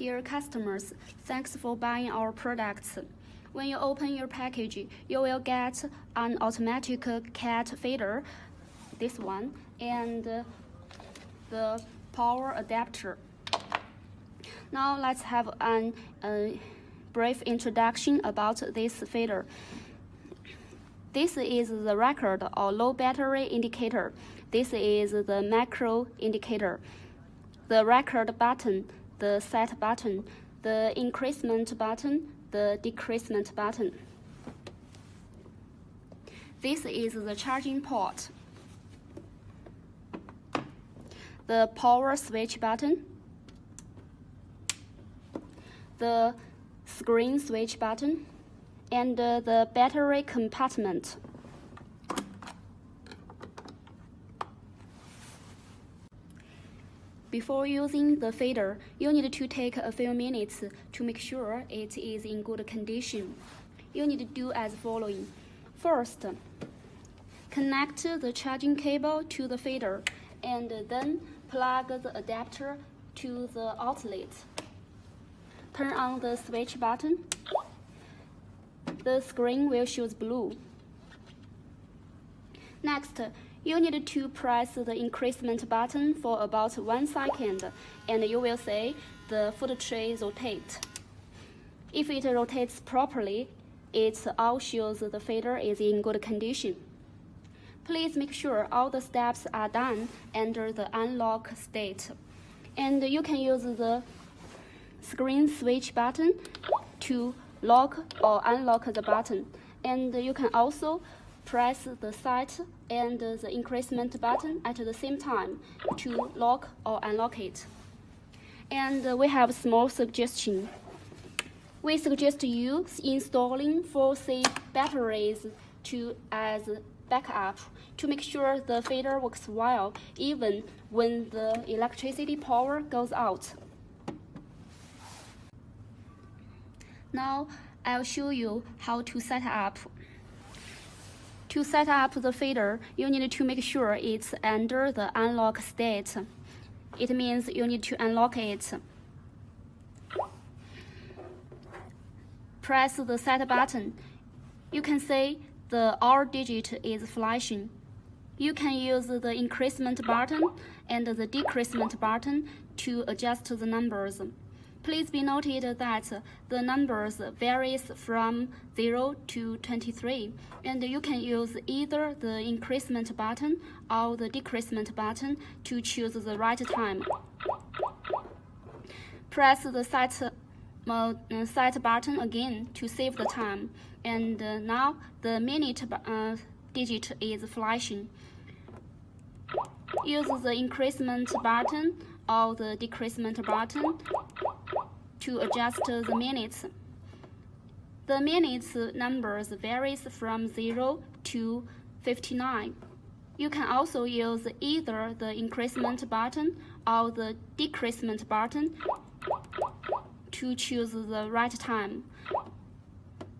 Dear customers, thanks for buying our products. When you open your package, you will get an automatic cat feeder, this one, and the power adapter. Now let's have a brief introduction about this feeder. This is the record or low battery indicator. This is the macro indicator. The record button, the set button, the increment button, the decrement button. This is the charging port, the power switch button, the screen switch button, and the battery compartment. Before using the feeder, you need to take a few minutes to make sure it is in good condition. You need to do as following. First, connect the charging cable to the feeder and then plug the adapter to the outlet. Turn on the switch button. The screen will show blue. Next, you need to press the increment button for about 1 second, and you will see the foot tray rotate. If it rotates properly, it all shows the feeder is in good condition. Please make sure all the steps are done under the unlock state. And you can use the screen switch button to lock or unlock the button. And you can also press the set and the increment button at the same time to lock or unlock it. And we have a small suggestion. We suggest you installing 4C batteries as backup to make sure the feeder works well even when the electricity power goes out. Now I'll show you how to set up. To set up the feeder, you need to make sure it's under the unlock state. It means you need to unlock it. Press the set button. You can see the R digit is flashing. You can use the increment button and the decrement button to adjust the numbers. Please be noted that the numbers varies from 0 to 23, and you can use either the increment button or the decrement button to choose the right time. Press the set button again to save the time, and now the minute digit is flashing. Use the increment button or the decrement button to adjust the minutes. The minutes numbers varies from 0 to 59. You can also use either the increment button or the decrement button to choose the right time.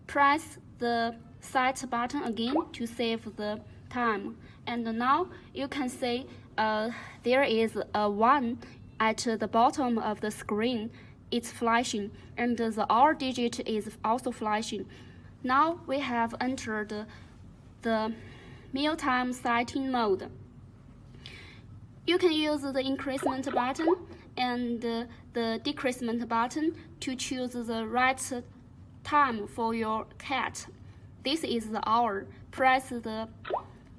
Press the set button again to save the time. And now you can see there is a 1 at the bottom of the screen. It's flashing, and the R digit is also flashing. Now we have entered the mealtime setting mode. You can use the increment button and the decrement button to choose the right time for your cat. This is the hour. Press the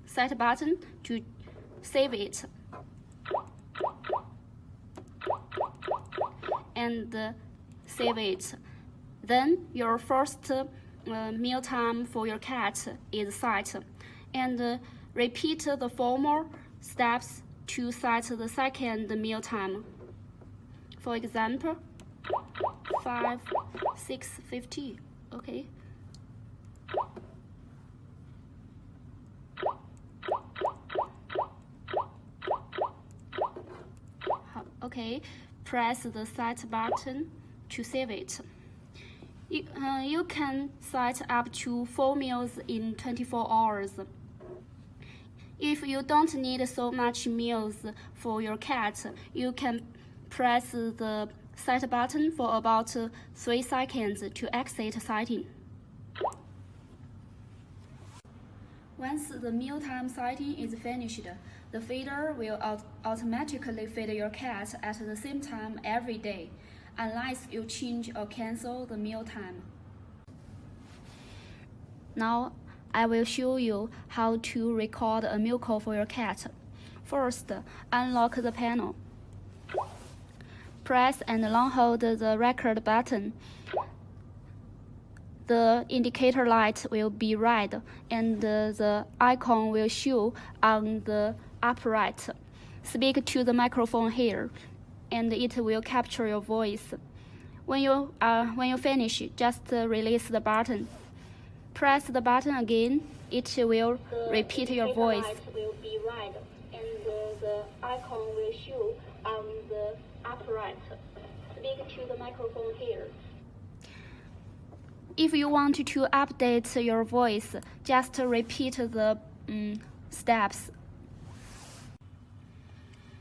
set button to save it. And save it. Then your first meal time for your cat is set. And repeat the former steps to set the second meal time. For example, 5, 6, 50. Okay. Okay. Press the set button to save it. You can set up to 4 meals in 24 hours. If you don't need so much meals for your cat, you can press the set button for about 3 seconds to exit setting. Once the mealtime setting is finished, the feeder will automatically feed your cat at the same time every day, unless you change or cancel the mealtime. Now, I will show you how to record a meal call for your cat. First, unlock the panel. Press and long hold the record button. The indicator light will be red and the icon will show on the upper right. Speak to the microphone here and it will capture your voice. When you finish, just release the button. Press the button again, it will repeat your voice. The light will be red and the icon will show on the upper right. Speak to the microphone here. If you want to update your voice, just repeat the steps.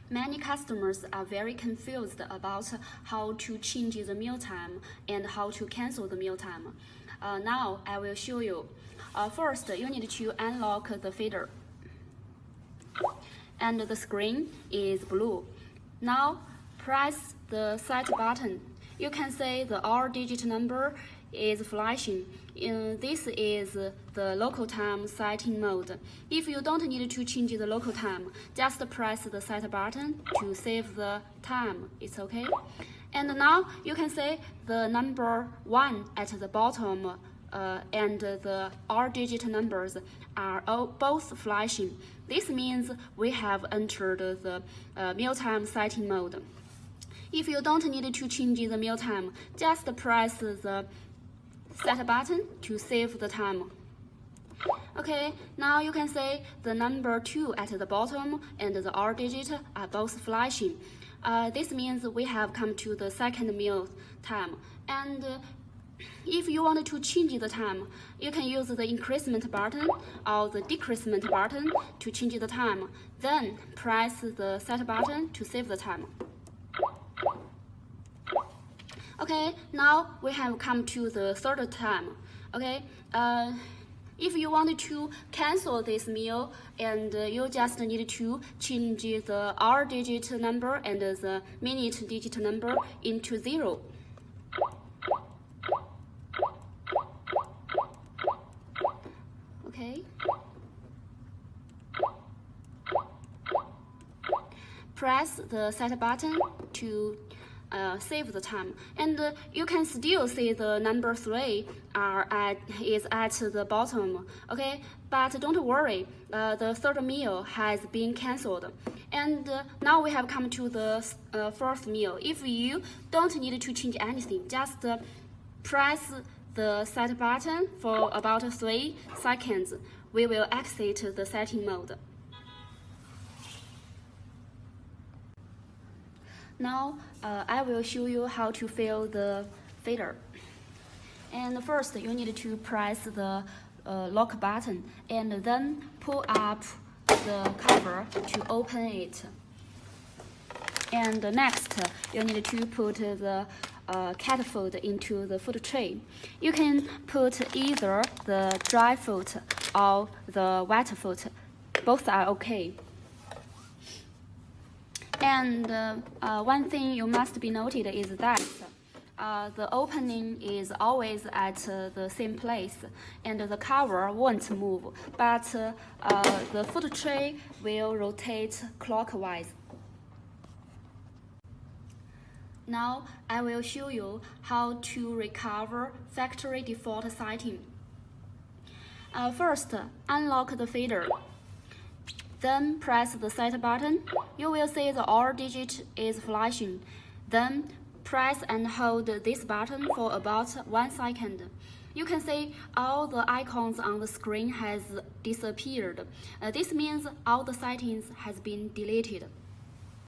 Many customers are very confused about how to change the mealtime and how to cancel the mealtime. Now I will show you. First, you need to unlock the feeder. And the screen is blue. Now press the set button. You can see the all-digit number is flashing. This is the local time setting mode. If you don't need to change the local time, just press the set button to save the time. It's okay. And now you can see the number 1 at the bottom and the all-digit numbers are both flashing. This means we have entered the mealtime setting mode. If you don't need to change the mealtime, just press the set button to save the time. Okay, now you can see the number 2 at the bottom and the all digit are both flashing. This means we have come to the second meal time. And if you want to change the time, you can use the increment button or the decrement button to change the time. Then press the set button to save the time. Okay, now we have come to the third time. Okay, if you want to cancel this meal, and you just need to change the all-digit number and the minute-digit number into 0. Okay. Press the set button to save the time, and you can still see the number 3 is at the bottom. Okay, but don't worry, the third meal has been cancelled. And now we have come to the fourth meal. If you don't need to change anything, just press the set button for about 3 seconds. We will exit the setting mode. Now I will show you how to fill the feeder. And first you need to press the lock button and then pull up the cover to open it. And next you need to put the cat food into the food tray. You can put either the dry food or the wet food. Both are okay. And one thing you must be noted is that the opening is always at the same place and the cover won't move, but the food tray will rotate clockwise. Now I will show you how to recover factory default setting. First, unlock the feeder. Then press the set button. You will see the all digit is flashing. Then press and hold this button for about 1 second. You can see all the icons on the screen has disappeared. This means all the settings has been deleted.